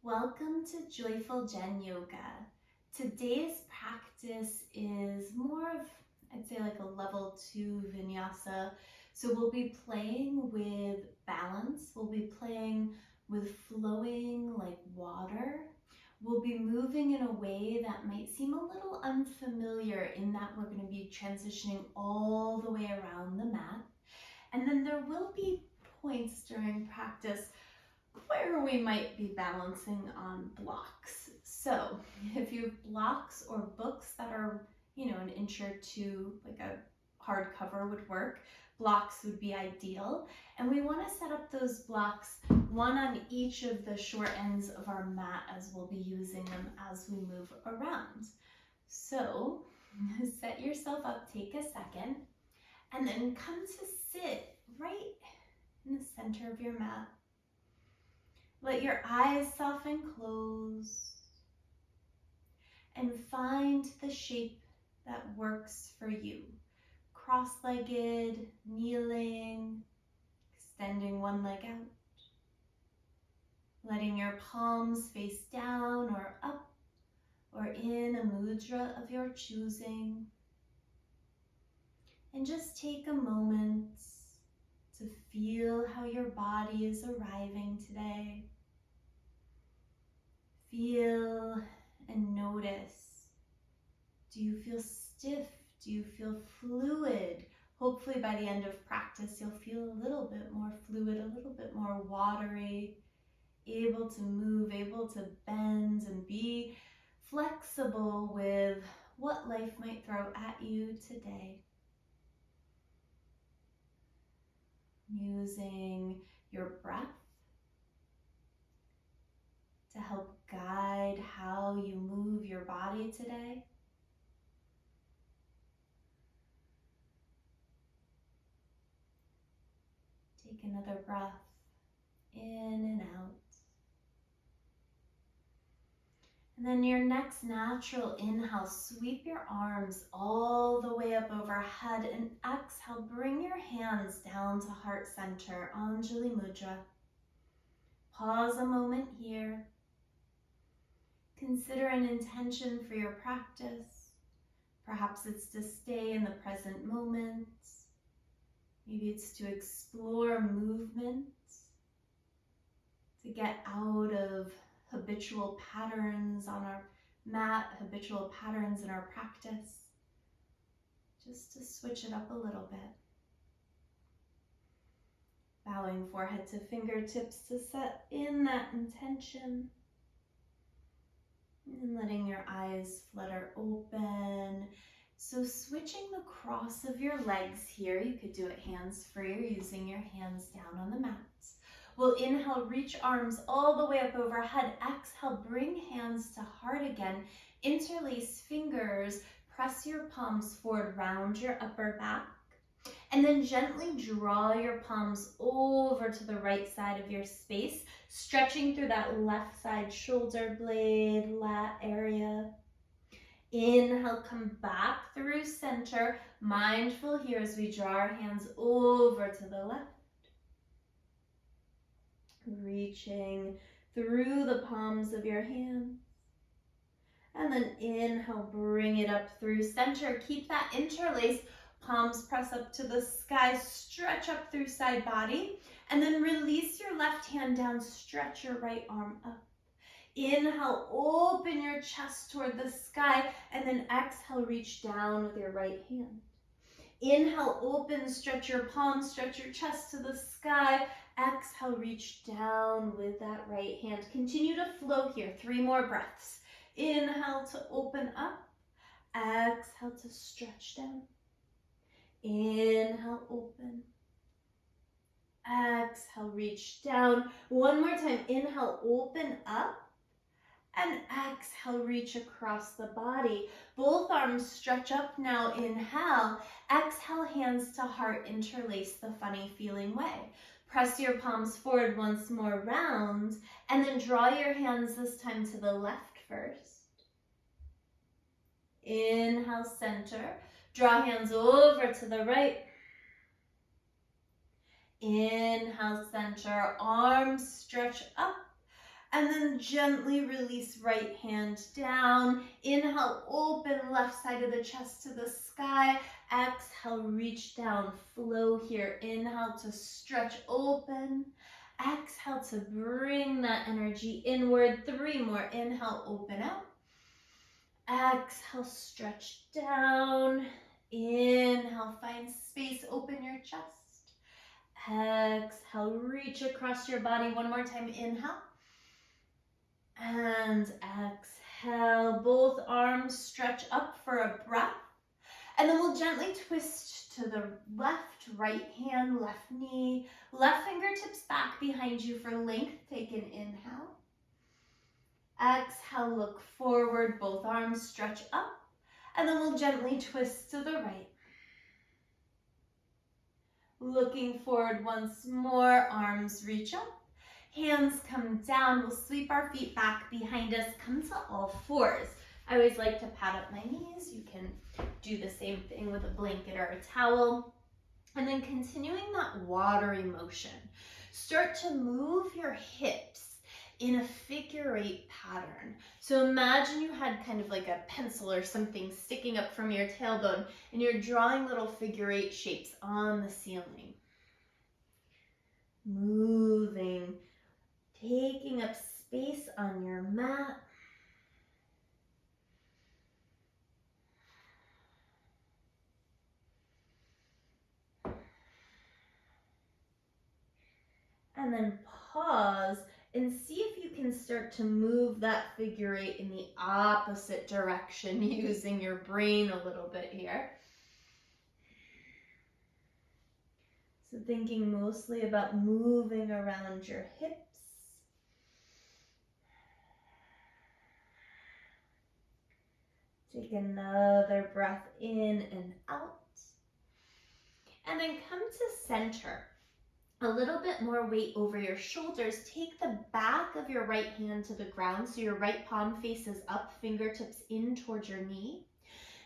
Welcome to Joyful Jen Yoga. Today's practice is more of, I'd say, like a level 2 vinyasa. So we'll be playing with balance. We'll be playing with flowing like water. We'll be moving in a way that might seem a little unfamiliar in that we're going to be transitioning all the way around the mat. And then there will be points during practice where we might be balancing on blocks. So if you have blocks or books that are, an inch or two, like a hardcover would work, blocks would be ideal. And we want to set up those blocks, one on each of the short ends of our mat as we'll be using them as we move around. So set yourself up, take a second, and then come to sit right in the center of your mat. Let your eyes soften close and find the shape that works for you. Cross-legged, kneeling, extending one leg out, letting your palms face down or up or in a mudra of your choosing. And just take a moment to feel how your body is arriving today. Feel and notice. Do you feel stiff? Do you feel fluid? Hopefully by the end of practice, you'll feel a little bit more fluid, a little bit more watery, able to move, able to bend and be flexible with what life might throw at you today. Using your breath to help guide how you move your body today. Take another breath in and out. And then your next natural inhale, sweep your arms all the way up overhead, and exhale, bring your hands down to heart center, Anjali Mudra. Pause a moment here. Consider an intention for your practice. Perhaps it's to stay in the present moment. Maybe it's to explore movement, to get out of habitual patterns on our mat, habitual patterns in our practice, just to switch it up a little bit. Bowing forehead to fingertips to set in that intention. And letting your eyes flutter open. So switching the cross of your legs here, you could do it hands-free or using your hands down on the mat. We'll inhale, reach arms all the way up overhead. Exhale, bring hands to heart again. Interlace fingers, press your palms forward, round your upper back. And then gently draw your palms over to the right side of your space, stretching through that left side shoulder blade, lat area. Inhale, come back through center. Mindful here as we draw our hands over to the left. Reaching through the palms of your hands. And then inhale, bring it up through center. Keep that interlace. Palms press up to the sky, stretch up through side body, and then release your left hand down, stretch your right arm up. Inhale, open your chest toward the sky, and then exhale, reach down with your right hand. Inhale, open, stretch your palms, stretch your chest to the sky. Exhale, reach down with that right hand. Continue to flow here, 3 more breaths. Inhale to open up, exhale to stretch down. Inhale, open. Exhale, reach down. One more time. Inhale, open up. And exhale, reach across the body. Both arms stretch up now. Inhale. Exhale, hands to heart. Interlace the funny feeling way. Press your palms forward once more, round. And then draw your hands this time to the left first. Inhale, center. Draw hands over to the right. Inhale, center, arms stretch up. And then gently release right hand down. Inhale, open left side of the chest to the sky. Exhale, reach down, flow here. Inhale to stretch open. Exhale to bring that energy inward. 3 more. Inhale, open out. Exhale, stretch down. Inhale, find space, open your chest. Exhale, reach across your body. One more time, inhale. And exhale, both arms stretch up for a breath. And then we'll gently twist to the left, right hand, left knee, left fingertips back behind you for length. Take an inhale. Exhale, look forward, both arms stretch up. And then we'll gently twist to the right. Looking forward once more, arms reach up. Hands come down. We'll sweep our feet back behind us. Come to all fours. I always like to pad up my knees. You can do the same thing with a blanket or a towel. And then continuing that watery motion, start to move your hips in a figure 8 pattern. So imagine you had kind of like a pencil or something sticking up from your tailbone and you're drawing little figure 8 shapes on the ceiling. Moving, taking up space on your mat. And then pause and see if you can start to move that figure 8 in the opposite direction using your brain a little bit here. So thinking mostly about moving around your hips. Take another breath in and out. And then come to center. A little bit more weight over your shoulders. Take the back of your right hand to the ground so your right palm faces up, fingertips in towards your knee.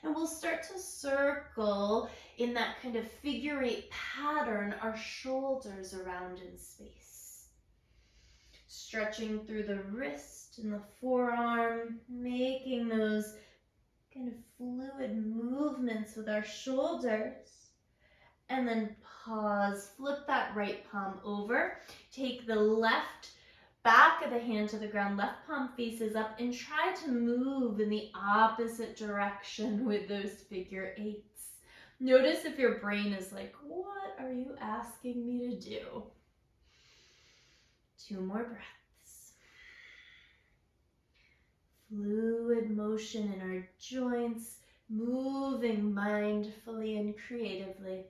And we'll start to circle in that kind of figure 8 pattern, our shoulders around in space. Stretching through the wrist and the forearm, making those kind of fluid movements with our shoulders. And then pause, flip that right palm over, take the left back of the hand to the ground, left palm faces up, and try to move in the opposite direction with those figure 8s. Notice if your brain is like, what are you asking me to do? 2 more breaths. Fluid motion in our joints, moving mindfully and creatively.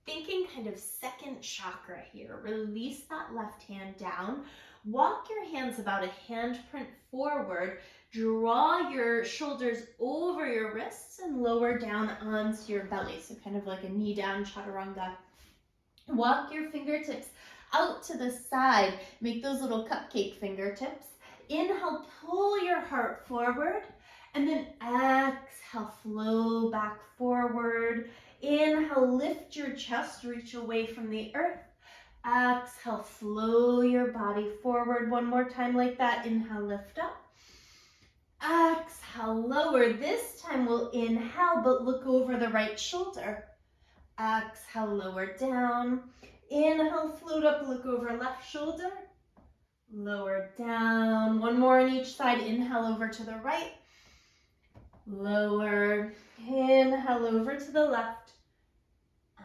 Thinking kind of second chakra here. Release that left hand down. Walk your hands about a handprint forward. Draw your shoulders over your wrists and lower down onto your belly. So kind of like a knee down chaturanga. Walk your fingertips out to the side. Make those little cupcake fingertips. Inhale, pull your heart forward. And then exhale, flow back forward. Inhale, lift your chest, reach away from the earth. Exhale, flow your body forward. One more time like that. Inhale, lift up. Exhale, lower. This time we'll inhale, but look over the right shoulder. Exhale, lower down. Inhale, float up, look over left shoulder. Lower down. One more on each side. Inhale over to the right. Lower. Inhale over to the left.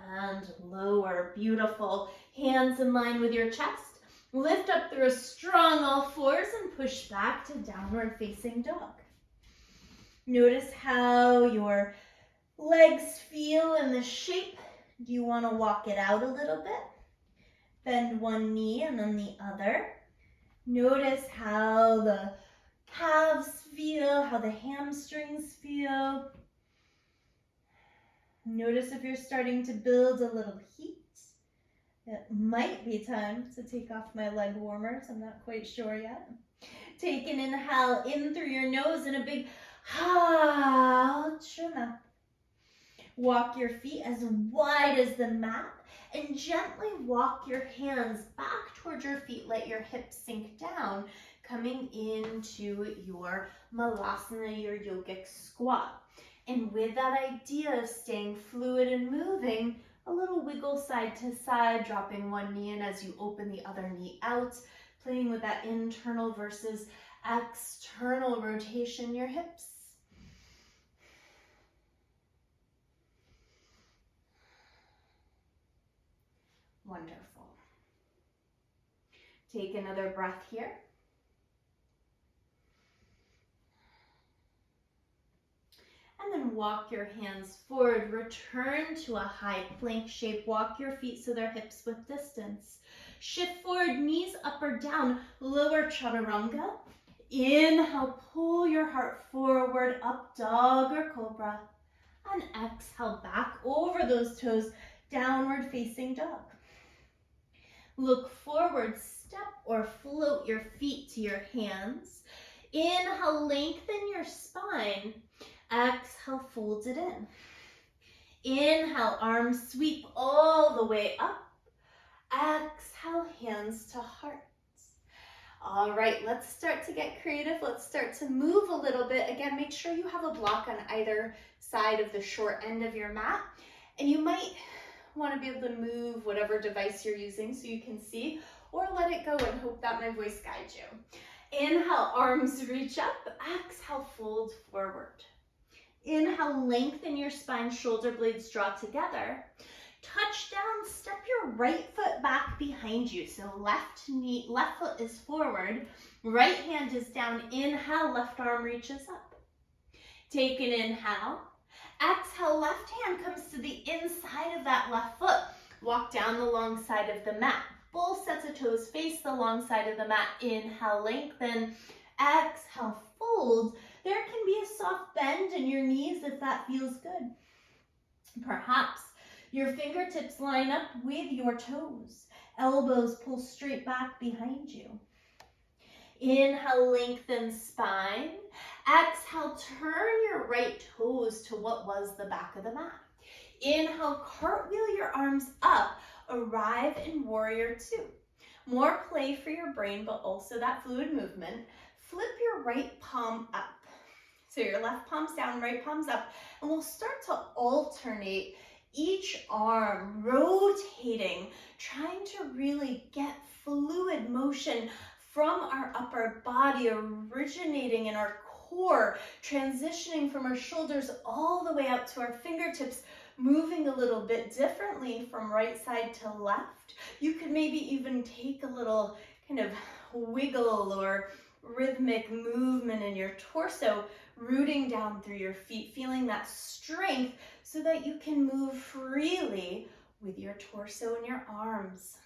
And lower. Beautiful. Hands in line with your chest. Lift up through a strong all fours and push back to downward facing dog. Notice how your legs feel in the shape. Do you want to walk it out a little bit? Bend one knee and then the other. Notice how the calves feel, how the hamstrings feel. Notice if you're starting to build a little heat. It might be time to take off my leg warmers. I'm not quite sure yet. Take an inhale in through your nose and a big out your mouth. Walk your feet as wide as the mat and gently walk your hands back towards your feet. Let your hips sink down. coming into your Malasana, your yogic squat. And with that idea of staying fluid and moving, a little wiggle side to side, dropping one knee in as you open the other knee out, playing with that internal versus external rotation in your hips. Wonderful. Take another breath here. And then walk your hands forward. Return to a high plank shape. Walk your feet so they're hips width distance. Shift forward, knees up or down. Lower chaturanga. Inhale, pull your heart forward, up dog or cobra. And exhale, back over those toes, downward facing dog. Look forward, step or float your feet to your hands. Inhale, lengthen your spine. Exhale, fold it in. Inhale, arms sweep all the way up. Exhale, hands to heart. All right, let's start to get creative. Let's start to move a little bit. Again, make sure you have a block on either side of the short end of your mat. And you might want to be able to move whatever device you're using so you can see, or let it go and hope that my voice guides you. Inhale, arms reach up. Exhale, fold forward. Inhale, lengthen your spine, shoulder blades draw together. Touch down, step your right foot back behind you. So left foot is forward, right hand is down. Inhale, left arm reaches up. Take an inhale. Exhale, left hand comes to the inside of that left foot. Walk down the long side of the mat. Both sets of toes face the long side of the mat. Inhale, lengthen. Exhale, fold. There can be a soft bend in your knees if that feels good. Perhaps your fingertips line up with your toes. Elbows pull straight back behind you. Inhale, lengthen spine. Exhale, turn your right toes to what was the back of the mat. Inhale, cartwheel your arms up. Arrive in warrior two. More play for your brain, but also that fluid movement. Flip your right palm up. So your left palm's down, right palm's up. And we'll start to alternate each arm, rotating, trying to really get fluid motion from our upper body, originating in our core, transitioning from our shoulders all the way out to our fingertips, moving a little bit differently from right side to left. You could maybe even take a little kind of wiggle or rhythmic movement in your torso, rooting down through your feet, feeling that strength so that you can move freely with your torso and your arms.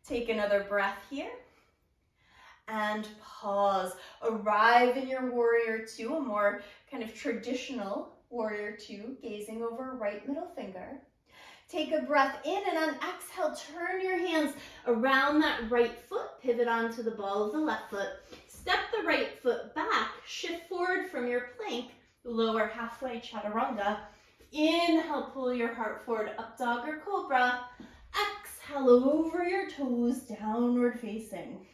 Take another breath here and pause. Arrive in your warrior two, a more kind of traditional warrior two, gazing over right middle finger. Take a breath in, and on exhale, turn your hands around that right foot, pivot onto the ball of the left foot. Step the right foot back, shift forward from your plank, lower halfway chaturanga. Inhale, pull your heart forward, up dog or cobra. Exhale, over your toes, downward facing.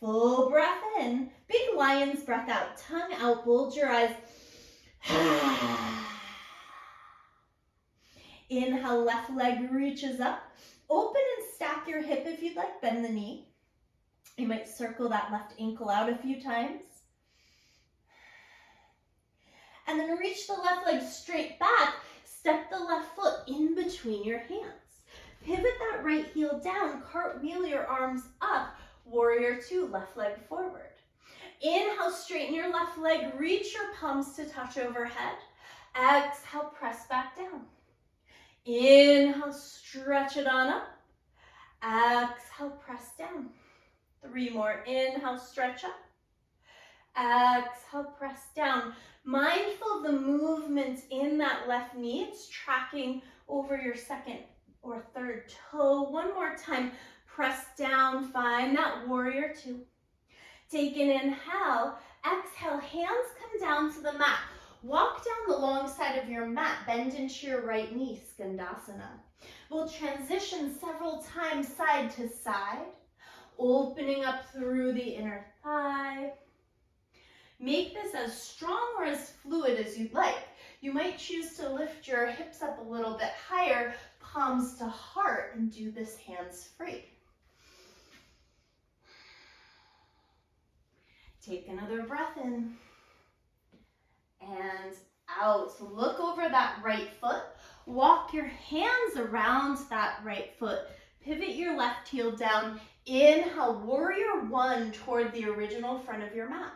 Full breath in, big lion's breath out, tongue out, bulge your eyes. Inhale, left leg reaches up. Open and stack your hip if you'd like, bend the knee. You might circle that left ankle out a few times. And then reach the left leg straight back. Step the left foot in between your hands. Pivot that right heel down. Cartwheel your arms up. Warrior two, left leg forward. Inhale, straighten your left leg. Reach your palms to touch overhead. Exhale, press back down. Inhale, stretch it on up. Exhale, press down. 3 more. Inhale, stretch up. Exhale, press down. Mindful of the movement in that left knee. It's tracking over your second or third toe. One more time. Press down. Find that warrior two. Take an inhale. Exhale, hands come down to the mat. Walk down the long side of your mat. Bend into your right knee, Skandasana. We'll transition several times side to side. opening up through the inner thigh. Make this as strong or as fluid as you'd like. You might choose to lift your hips up a little bit higher, palms to heart, and do this hands-free. Take another breath in and out. Look over that right foot. Walk your hands around that right foot. Pivot your left heel down. Inhale, warrior one toward the original front of your mat.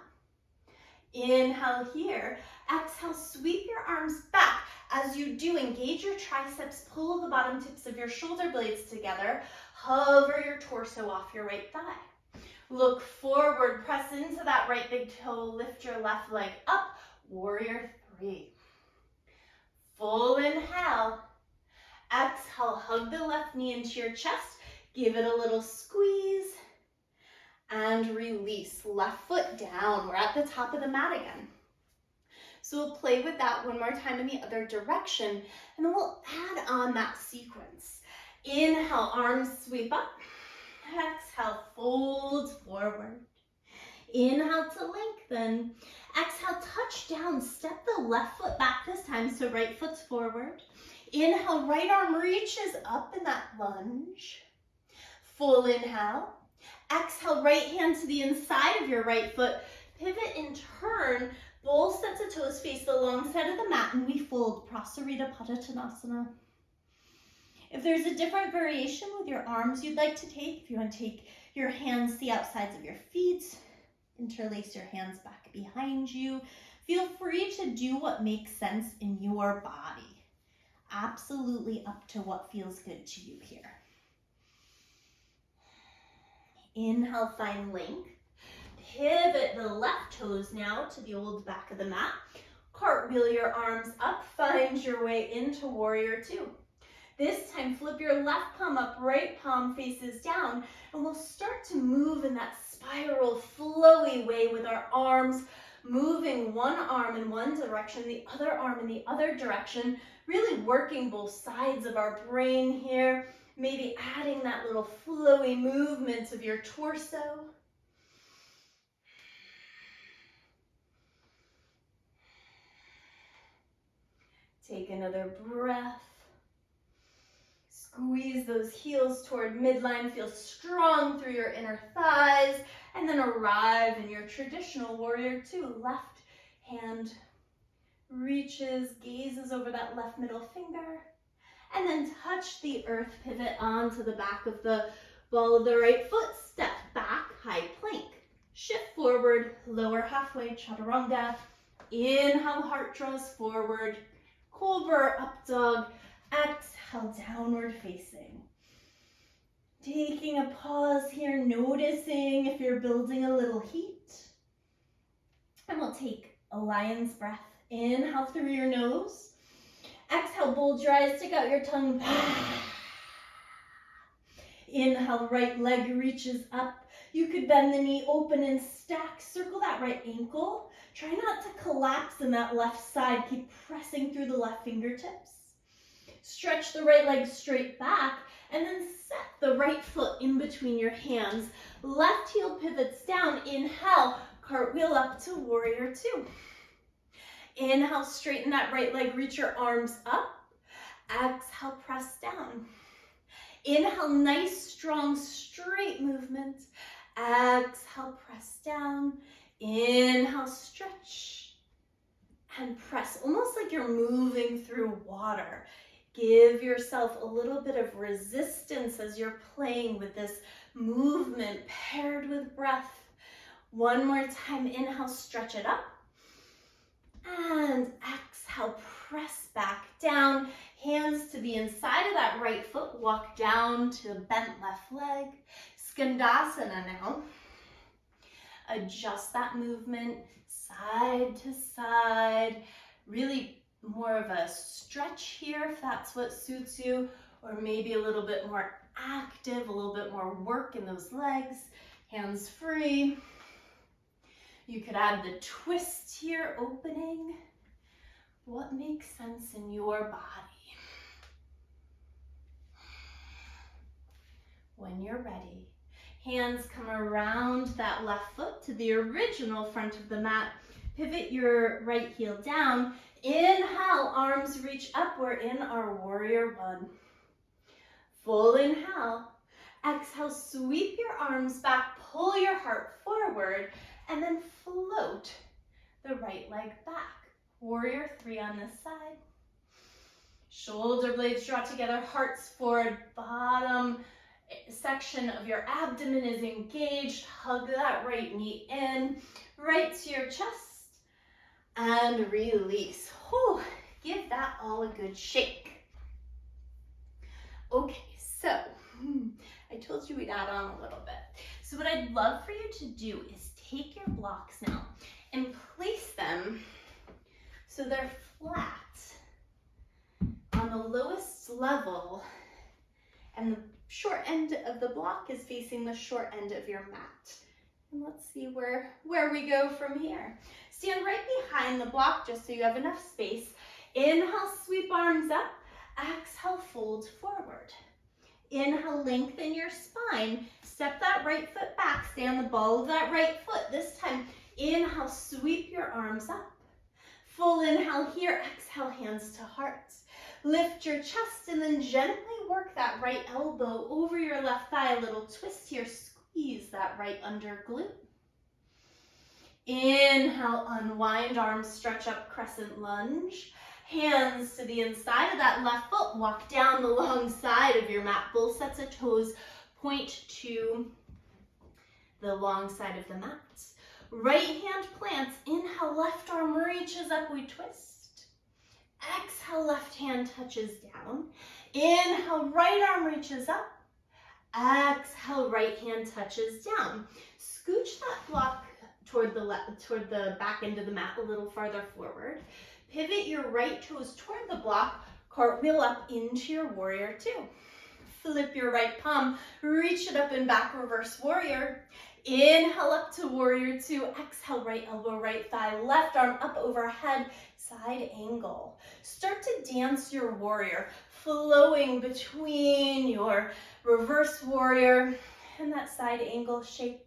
Inhale here. Exhale, sweep your arms back. As you do, engage your triceps, pull the bottom tips of your shoulder blades together. Hover your torso off your right thigh. Look forward, press into that right big toe, lift your left leg up. Warrior three. Full inhale. Exhale, hug the left knee into your chest. Give it a little squeeze. And release. Left foot down. We're at the top of the mat again. So we'll play with that one more time in the other direction, and then we'll add on that sequence. Inhale, arms sweep up. Exhale, fold forward. Inhale to lengthen. Exhale, touch down. Step the left foot back this time, so right foot's forward. Inhale, right arm reaches up in that lunge. Full inhale. Exhale, right hand to the inside of your right foot. Pivot and turn. Both sets of toes face the long side of the mat, and we fold Prasarita Padottanasana. If there's a different variation with your arms you'd like to take, if you want to take your hands the outsides of your feet, interlace your hands back behind you, feel free to do what makes sense in your body. Absolutely up to what feels good to you here. Inhale, find length. Pivot the left toes now to the old back of the mat. Cartwheel your arms up, find your way into warrior two. This time, flip your left palm up, right palm faces down, and we'll start to move in that spiral, flowy way with our arms, moving one arm in one direction, the other arm in the other direction, really working both sides of our brain here, maybe adding that little flowy movement of your torso. Take another breath. Squeeze those heels toward midline. Feel strong through your inner thighs. And then arrive in your traditional warrior two. Left hand reaches, gazes over that left middle finger. And then touch the earth, pivot onto the back of the ball of the right foot. Step back, high plank. Shift forward, lower halfway, chaturanga. Inhale, heart draws forward. Cobra, up dog. Exhale, downward facing. Taking a pause here, noticing if you're building a little heat. And we'll take a lion's breath. Inhale through your nose. Exhale, bulge your eyes, stick out your tongue. Inhale, right leg reaches up. You could bend the knee, open and stack. Circle that right ankle. Try not to collapse in that left side. Keep pressing through the left fingertips. Stretch the right leg straight back, and then set the right foot in between your hands. Left heel pivots down. Inhale, cartwheel up to warrior two. Inhale, straighten that right leg, reach your arms up. Exhale, press down. Inhale, nice, strong, straight movement. Exhale, press down. Inhale, stretch. And press, almost like you're moving through water. Give yourself a little bit of resistance as you're playing with this movement paired with breath. One more time, inhale, stretch it up. And exhale, press back down. Hands to the inside of that right foot. Walk down to the bent left leg. Skandasana now. Adjust that movement side to side. Really more of a stretch here if that's what suits you, or maybe a little bit more active, a little bit more work in those legs. Hands free. You could add the twist here, opening. What makes sense in your body? When you're ready, Hands come around that left foot to the original front of the mat. Pivot your right heel down. Inhale, arms reach up. We're in our warrior one. Full inhale. Exhale, sweep your arms back, pull your heart forward, and then float the right leg back. Warrior three on this side. Shoulder blades draw together, hearts forward, bottom section of your abdomen is engaged. Hug that right knee in, right to your chest, and release. Whew. Give that all a good shake. Okay, so I told you we'd add on a little bit. So what I'd love for you to do is take your blocks now and place them so they're flat on the lowest level, and the short end of the block is facing the short end of your mat. And let's see where we go from here. Stand right behind the block just so you have enough space. Inhale, sweep arms up. Exhale, fold forward. Inhale, lengthen your spine. Step that right foot back. Stay on the ball of that right foot. This time, inhale, sweep your arms up. Full inhale here. Exhale, hands to heart. Lift your chest and then gently work that right elbow over your left thigh. A little twist here. Squeeze that right under glute. Inhale, unwind, arms stretch up, crescent lunge. Hands to the inside of that left foot. Walk down the long side of your mat. Both sets of toes point to the long side of the mat. Right hand plants. Inhale, left arm reaches up, we twist. Exhale, left hand touches down. Inhale, right arm reaches up. Exhale, right hand touches down. Scooch that block toward the back end of the mat a little farther forward. Pivot your right toes toward the block, cartwheel up into your warrior two. Flip your right palm, reach it up and back, reverse warrior. Inhale up to warrior two, exhale, right elbow, right thigh, left arm up overhead, side angle. Start to dance your warrior, flowing between your reverse warrior and that side angle shape.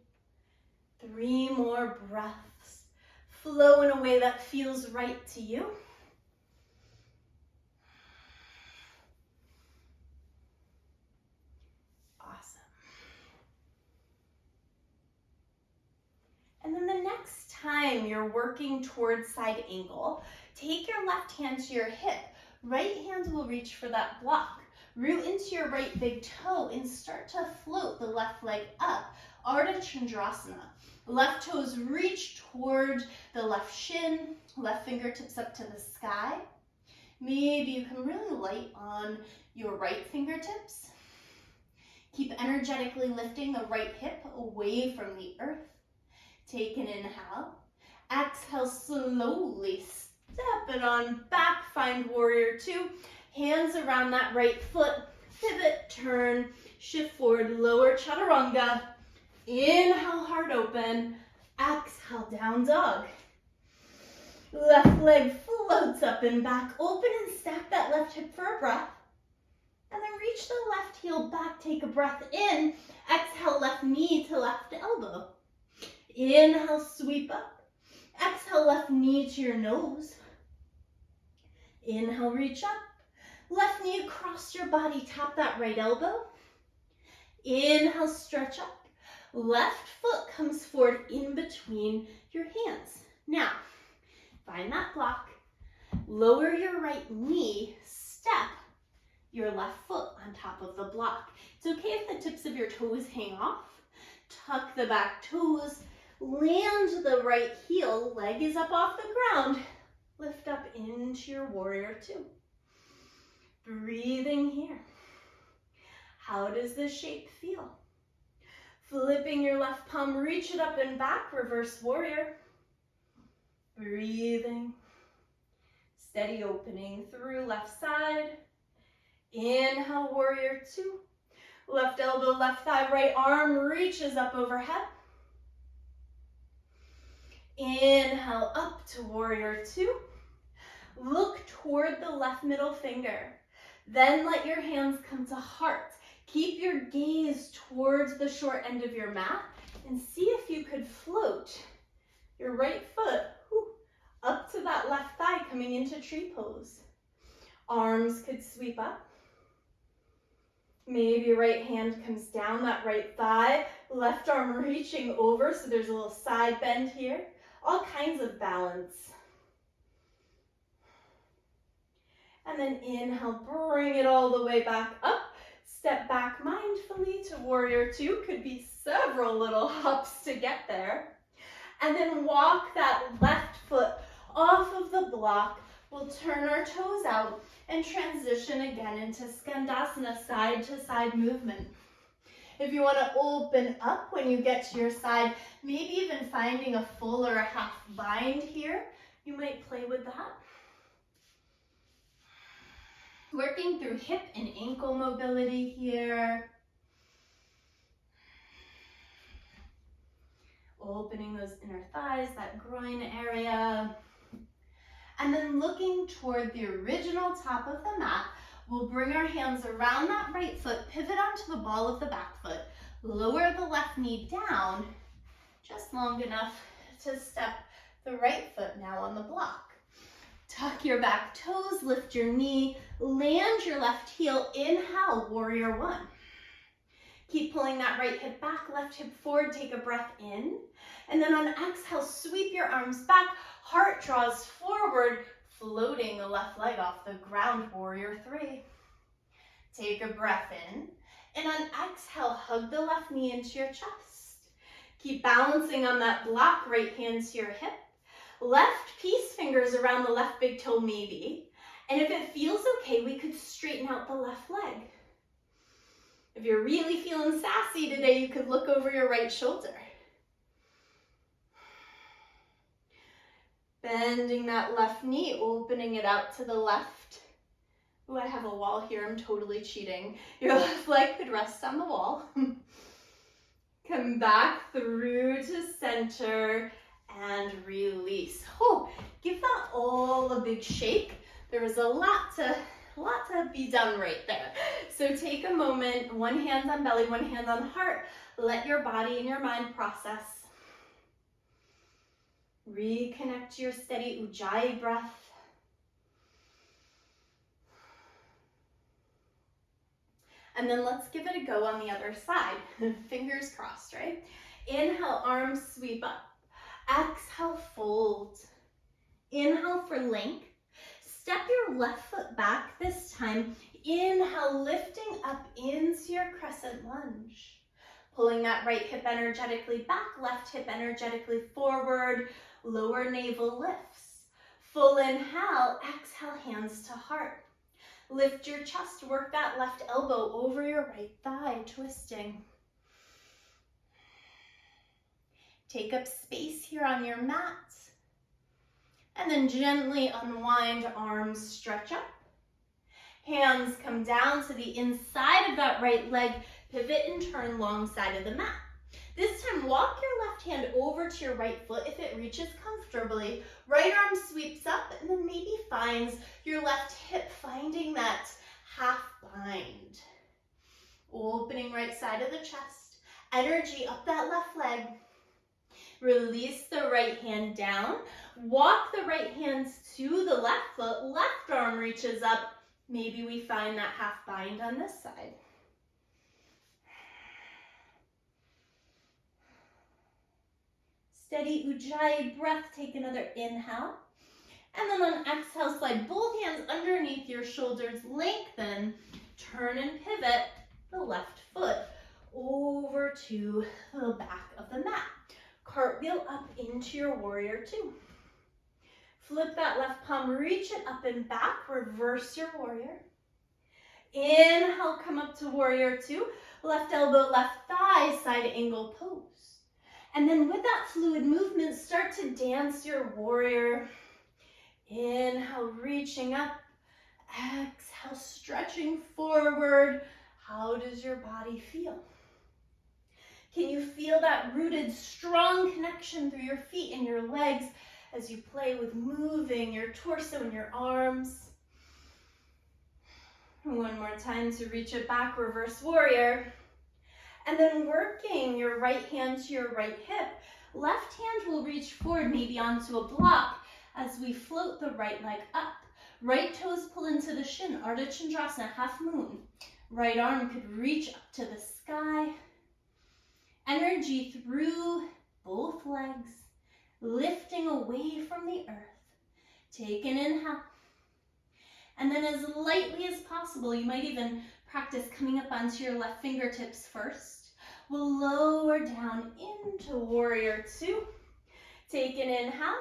3 more breaths. Flow in a way that feels right to you. Awesome. And then the next time you're working towards side angle, take your left hand to your hip. Right hand will reach for that block. Root into your right big toe and start to float the left leg up. Ardha Chandrasana. Left toes reach toward the left shin, left fingertips up to the sky. Maybe you can really light on your right fingertips. Keep energetically lifting the right hip away from the earth. Take an inhale. Exhale, slowly step it on back. Find warrior two. Hands around that right foot. Pivot, turn, shift forward, lower chaturanga. Inhale, heart open. Exhale, down dog. Left leg floats up and back. Open and stack that left hip for a breath. And then reach the left heel back. Take a breath in. Exhale, left knee to left elbow. Inhale, sweep up. Exhale, left knee to your nose. Inhale, reach up. Left knee across your body. Tap that right elbow. Inhale, stretch up. Left foot comes forward in between your hands. Now, find that block. Lower your right knee. Step your left foot on top of the block. It's okay if the tips of your toes hang off. Tuck the back toes. Land the right heel. Leg is up off the ground. Lift up into your warrior two. Breathing here. How does this shape feel? Flipping your left palm, reach it up and back, reverse warrior. Breathing. Steady opening through left side. Inhale, warrior two. Left elbow, left thigh, right arm reaches up overhead. Inhale, up to warrior two. Look toward the left middle finger. Then let your hands come to heart. Keep your gaze towards the short end of your mat and see if you could float your right foot up to that left thigh, coming into tree pose. Arms could sweep up. Maybe right hand comes down that right thigh, left arm reaching over, so there's a little side bend here. All kinds of balance. And then inhale, bring it all the way back up. Step back mindfully to warrior two. Could be several little hops to get there. And then walk that left foot off of the block. We'll turn our toes out and transition again into Skandasana, side to side movement. If you want to open up when you get to your side, maybe even finding a full or a half bind here, you might play with that. Working through hip and ankle mobility here. Opening those inner thighs, that groin area. And then looking toward the original top of the mat, we'll bring our hands around that right foot, pivot onto the ball of the back foot, lower the left knee down, just long enough to step the right foot now on the block. Tuck your back toes, lift your knee, land your left heel, inhale, warrior one. Keep pulling that right hip back, left hip forward, take a breath in. And then on exhale, sweep your arms back, heart draws forward, floating the left leg off the ground, warrior three. Take a breath in. And on exhale, hug the left knee into your chest. Keep balancing on that block, right hand to your hip. Left peace fingers around the left big toe maybe. And if it feels okay, we could straighten out the left leg. If you're really feeling sassy today, you could look over your right shoulder. Bending that left knee, opening it out to the left. Ooh, I have a wall here, I'm totally cheating. Your left leg could rest on the wall. Come back through to center and release. Oh, give that all a big shake. There was a lot to be done right there. So take a moment, one hand on belly, one hand on heart. Let your body and your mind process. Reconnect to your steady Ujjayi breath. And then let's give it a go on the other side. Fingers crossed, right? Inhale, arms sweep up. Exhale, fold. Inhale for length. Step your left foot back this time. Inhale, lifting up into your crescent lunge. Pulling that right hip energetically back, left hip energetically forward. Lower navel lifts. Full inhale, exhale, hands to heart. Lift your chest, work that left elbow over your right thigh, twisting. Take up space here on your mat. And then gently unwind, arms stretch up. Hands come down to the inside of that right leg, pivot and turn long side of the mat. This time, walk your left hand over to your right foot if it reaches comfortably. Right arm sweeps up and then maybe finds your left hip, finding that half bind. Opening right side of the chest. Energy up that left leg. Release the right hand down. Walk the right hands to the left foot. Left arm reaches up. Maybe we find that half bind on this side. Steady Ujjayi breath, take another inhale. And then on exhale, slide both hands underneath your shoulders, lengthen, turn and pivot the left foot over to the back of the mat. Cartwheel up into your warrior two. Flip that left palm, reach it up and back, reverse your warrior. Inhale, come up to warrior two. Left elbow, left thigh, side angle pose. And then with that fluid movement, start to dance your warrior. Inhale, reaching up. Exhale, stretching forward. How does your body feel? Can you feel that rooted, strong connection through your feet and your legs as you play with moving your torso and your arms? One more time to reach it back, reverse warrior. And then working your right hand to your right hip. Left hand will reach forward, maybe onto a block, as we float the right leg up. Right toes pull into the shin, Ardha Chandrasana, half moon. Right arm could reach up to the sky. Energy through both legs, lifting away from the earth. Take an inhale. And then as lightly as possible, you might even practice coming up onto your left fingertips first. We'll lower down into warrior two. Take an inhale.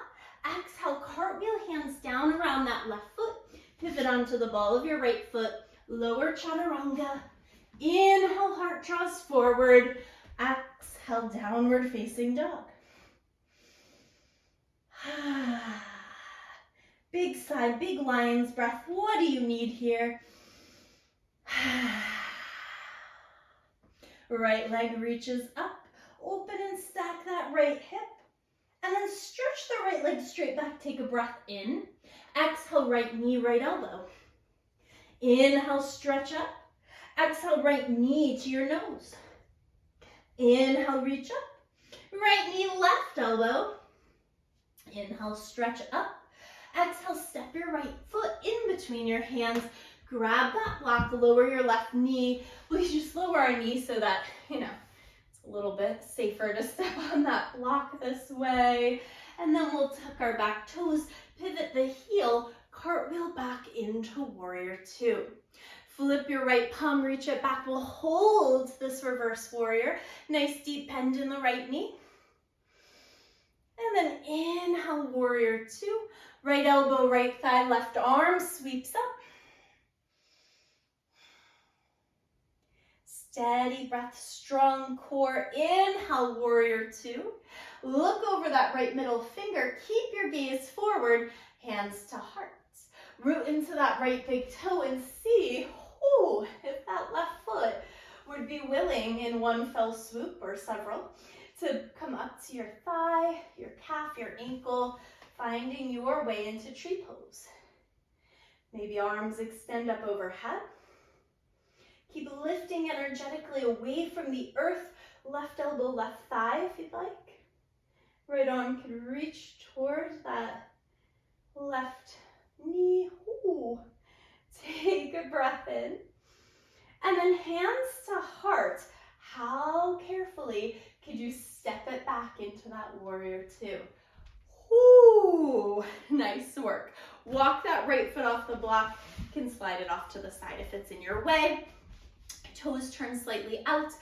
Exhale, cartwheel, hands down around that left foot. Pivot onto the ball of your right foot. Lower chaturanga. Inhale, heart draws forward. Exhale, downward facing dog. Big sigh, big lion's breath. What do you need here? Right leg reaches up. Open and stack that right hip. And then stretch the right leg straight back. Take a breath in. Exhale, right knee, right elbow. Inhale, stretch up. Exhale, right knee to your nose. Inhale, reach up. Right knee, left elbow. Inhale, stretch up. Exhale, step your right foot in between your hands. Grab that block, lower your left knee. We just lower our knee so that, it's a little bit safer to step on that block this way. And then we'll tuck our back toes, pivot the heel, cartwheel back into warrior two. Flip your right palm, reach it back. We'll hold this reverse warrior. Nice deep bend in the right knee. And then inhale, warrior two. Right elbow, right thigh, left arm sweeps up. Steady breath, strong core. Inhale, warrior two. Look over that right middle finger. Keep your gaze forward, hands to hearts. Root into that right big toe and see if that left foot would be willing in one fell swoop or several to come up to your thigh, your calf, your ankle, finding your way into tree pose. Maybe arms extend up overhead. Keep lifting energetically away from the earth. Left elbow, left thigh if you'd like. Right arm can reach towards that left knee. Take a breath in. And then hands to heart. How carefully could you step it back into that warrior two? Nice work. Walk that right foot off the block. You can slide it off to the side if it's in your way. Toes turn slightly out.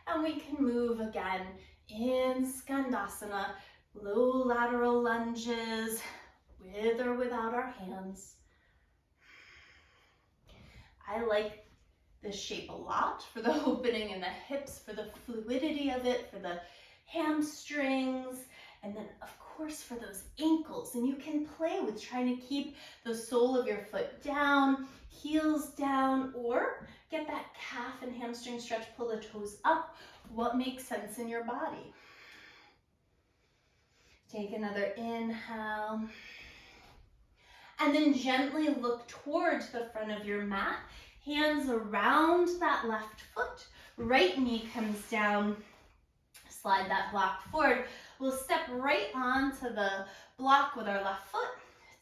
And we can move again in Skandasana. Low lateral lunges with or without our hands. I like this shape a lot for the opening in the hips, for the fluidity of it, for the hamstrings, and then of course for those ankles. And you can play with trying to keep the sole of your foot down, heels down, or get that calf and hamstring stretch, pull the toes up. What makes sense in your body? Take another inhale. And then gently look towards the front of your mat. Hands around that left foot. Right knee comes down. Slide that block forward. We'll step right onto the block with our left foot.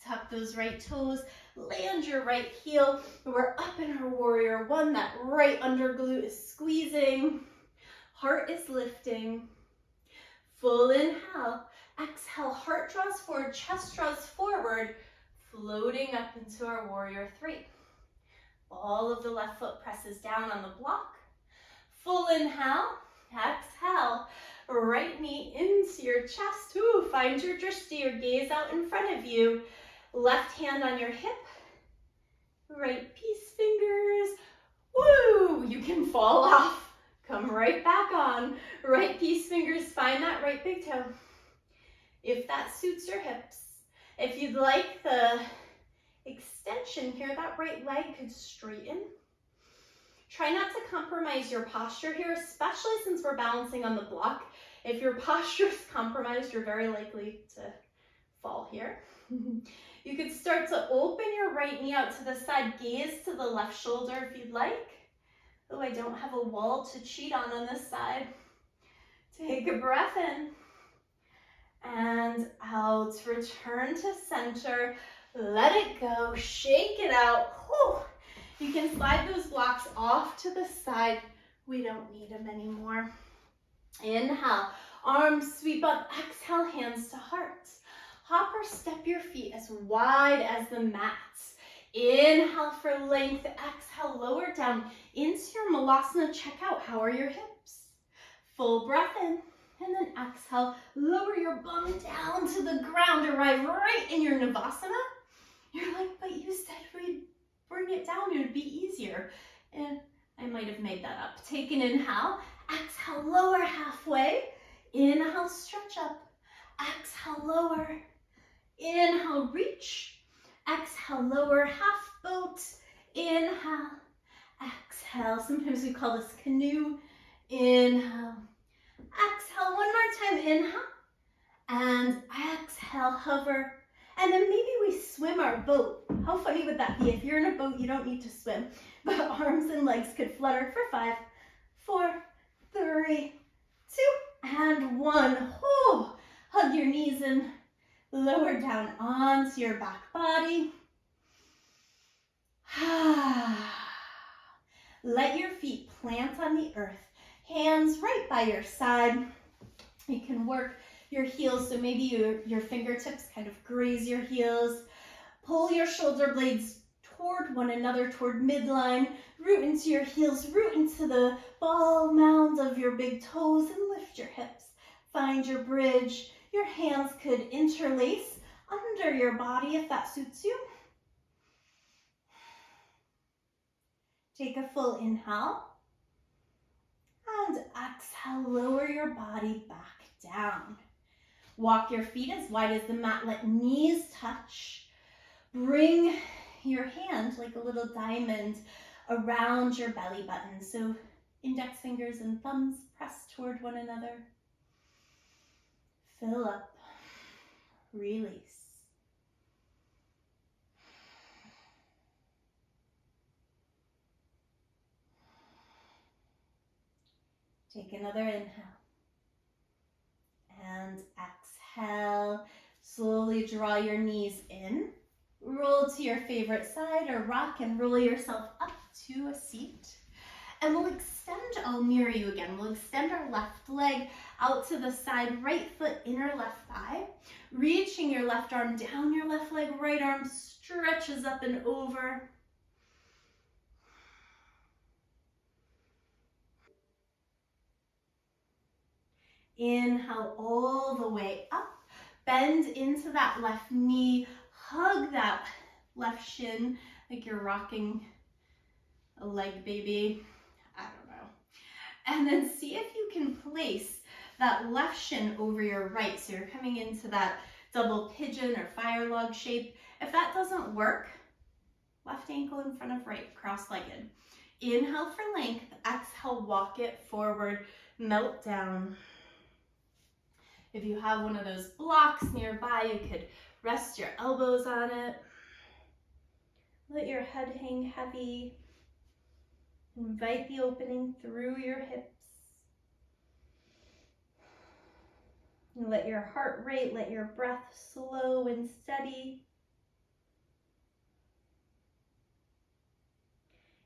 Tuck those right toes. Land your right heel. We're up in our warrior one. That right under glute is squeezing. Heart is lifting. Full inhale. Exhale. Heart draws forward. Chest draws forward. Floating up into our warrior three. All of the left foot presses down on the block. Full inhale. Exhale. Right knee into your chest. Find your drishti, your gaze out in front of you. Left hand on your hip. Right peace fingers. You can fall off. Come right back on. Right peace fingers. Find that right big toe. If that suits your hips. If you'd like the extension here, that right leg could straighten. Try not to compromise your posture here, especially since we're balancing on the block. If your posture is compromised, you're very likely to fall here. You could start to open your right knee out to the side, gaze to the left shoulder if you'd like. Oh, I don't have a wall to cheat on this side. Take a breath in and out. Return to center. Let it go. Shake it out. Whew. You can slide those blocks off to the side. We don't need them anymore. Inhale, arms sweep up. Exhale, hands to heart. Hop or step your feet as wide as the mat. Inhale for length. Exhale, lower down into your Malasana. Check out, how are your hips? Full breath in. And then exhale, lower your bum down to the ground. Arrive right in your Navasana. You're like, but you said we'd bring it down, it would be easier. And I might have made that up. Take an inhale. Exhale, lower halfway. Inhale, stretch up. Exhale, lower. Inhale, reach. Exhale, lower, half boat. Inhale, exhale. Sometimes we call this canoe. Inhale. Exhale, one more time. Inhale. And exhale, hover. And then maybe we swim our boat. How funny would that be? If you're in a boat, you don't need to swim. But arms and legs could flutter for 5, 4, 3, 2, and 1. Oh, hug your knees in. Lower down onto your back body. Let your feet plant on the earth. Hands right by your side. You can work your heels, so maybe your fingertips kind of graze your heels. Pull your shoulder blades toward one another, toward midline. Root into your heels, root into the ball mound of your big toes, and lift your hips. Find your bridge. Your hands could interlace under your body if that suits you. Take a full inhale. And exhale, lower your body back down. Walk your feet as wide as the mat. Let knees touch. Bring your hand like a little diamond around your belly button. So index fingers and thumbs press toward one another. Fill up. Release. Take another inhale. And exhale. Slowly draw your knees in. Roll to your favorite side or rock and roll yourself up to a seat. And we'll extend, I'll mirror you again. We'll extend our left leg out to the side, right foot, inner left thigh. Reaching your left arm down your left leg, right arm stretches up and over. Inhale all the way up. Bend into that left knee. Hug that left shin like you're rocking a leg baby. I don't know. And then see if you can place that left shin over your right. So you're coming into that double pigeon or fire log shape. If that doesn't work, left ankle in front of right, cross-legged. Inhale for length. Exhale, walk it forward. Melt down. If you have one of those blocks nearby, you could rest your elbows on it. Let your head hang heavy. Invite the opening through your hips. And let your heart rate, let your breath slow and steady.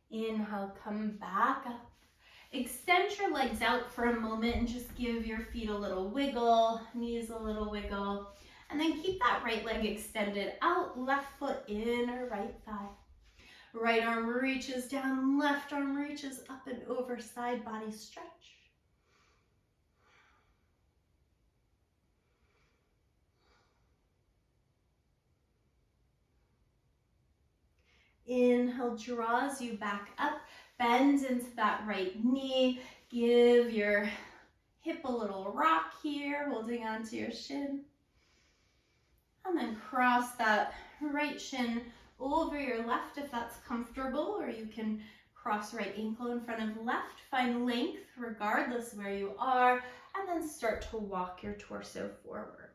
Inhale, come back up. Extend your legs out for a moment and just give your feet a little wiggle, knees a little wiggle. And then keep that right leg extended out, left foot in or right thigh. Right arm reaches down, left arm reaches up and over, side body stretch. Inhale, draws you back up, bend into that right knee. Give your hip a little rock here, holding onto your shin. And then cross that right shin over your left if that's comfortable, or you can cross right ankle in front of left. Find length regardless where you are, and then start to walk your torso forward.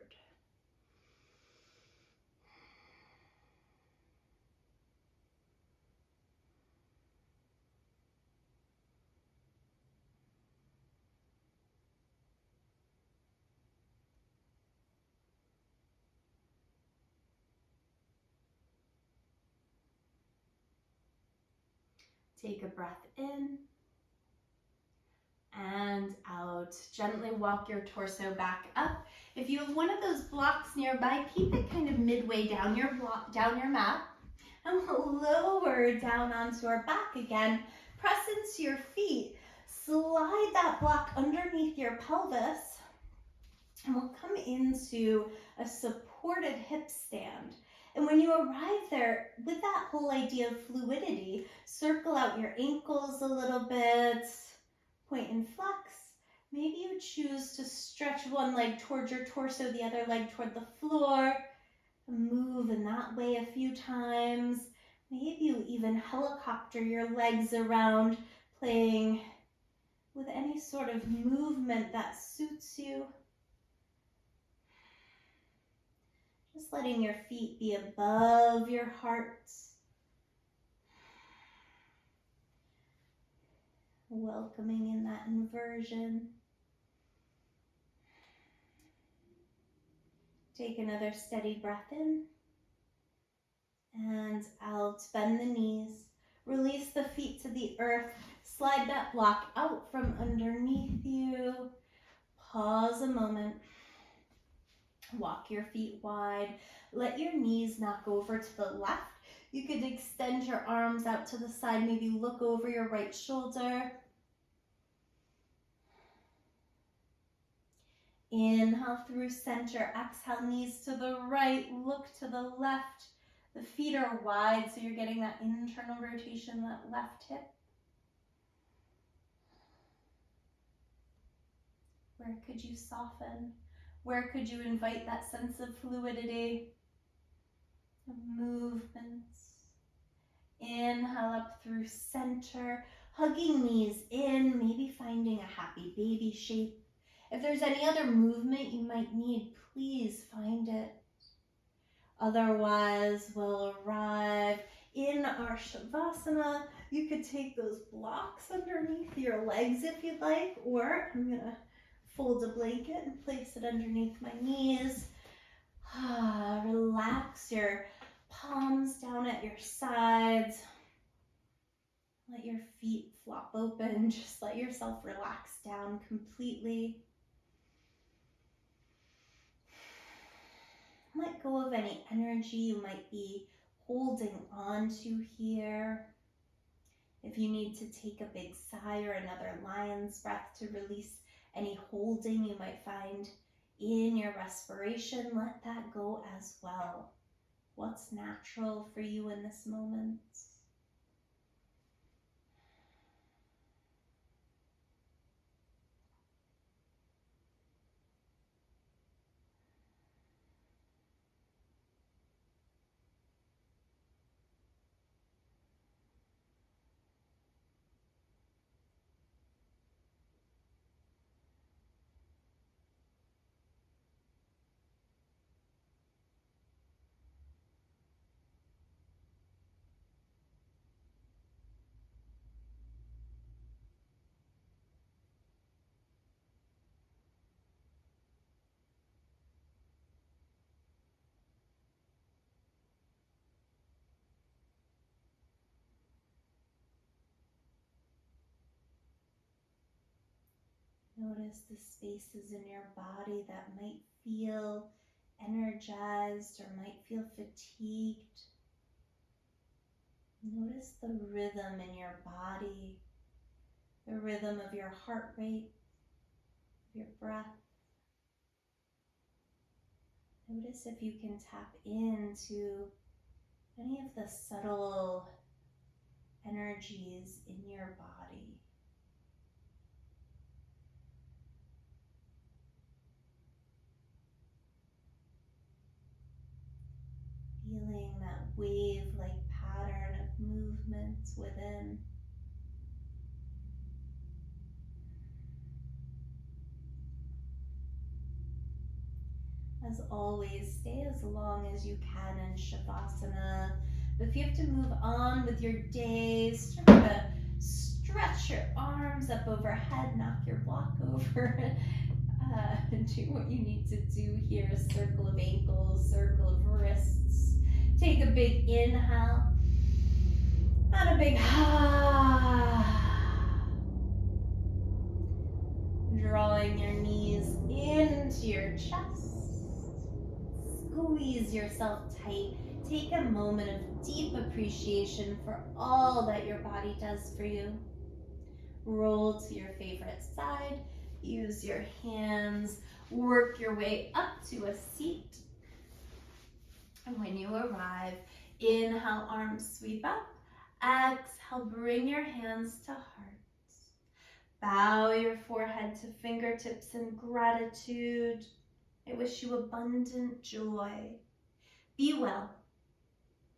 Take a breath in and out. Gently walk your torso back up. If you have one of those blocks nearby, keep it kind of midway down your mat. And we'll lower down onto our back again. Press into your feet. Slide that block underneath your pelvis. And we'll come into a supported hip stand. And when you arrive there, with that whole idea of fluidity, circle out your ankles a little bit, point and flex. Maybe you choose to stretch one leg towards your torso, the other leg toward the floor. Move in that way a few times. Maybe you even helicopter your legs around, playing with any sort of movement that suits you. Just letting your feet be above your heart. Welcoming in that inversion. Take another steady breath in and out. Bend the knees. Release the feet to the earth. Slide that block out from underneath you. Pause a moment. Walk your feet wide. Let your knees knock over to the left. You could extend your arms out to the side. Maybe look over your right shoulder. Inhale through center. Exhale, knees to the right. Look to the left. The feet are wide, so you're getting that internal rotation, that left hip. Where could you soften? Where could you invite that sense of fluidity, of movements? Inhale up through center, hugging knees in, maybe finding a happy baby shape. If there's any other movement you might need, please find it. Otherwise, we'll arrive in our Savasana. You could take those blocks underneath your legs if you'd like, or I'm gonna fold a blanket and place it underneath my knees. Relax your palms down at your sides. Let your feet flop open. Just let yourself relax down completely. Let go of any energy you might be holding on to here. If you need to take a big sigh or another lion's breath to release any holding you might find in your respiration, let that go as well. What's natural for you in this moment? Notice the spaces in your body that might feel energized or might feel fatigued. Notice the rhythm in your body, the rhythm of your heart rate, your breath. Notice if you can tap into any of the subtle energies in your body. Feeling that wave-like pattern of movements within. As always, stay as long as you can in Shavasana. But if you have to move on with your day, start to stretch your arms up overhead, knock your block over. Do what you need to do here. Circle of ankles, circle of wrists. Take a big inhale And a big drawing your knees into your chest. Squeeze yourself tight. Take a moment of deep appreciation for all that your body does for you. Roll to your favorite side. Use your hands. Work your way up to a seat. And when you arrive, inhale, arms sweep up. Exhale, bring your hands to heart. Bow your forehead to fingertips in gratitude. I wish you abundant joy. Be well.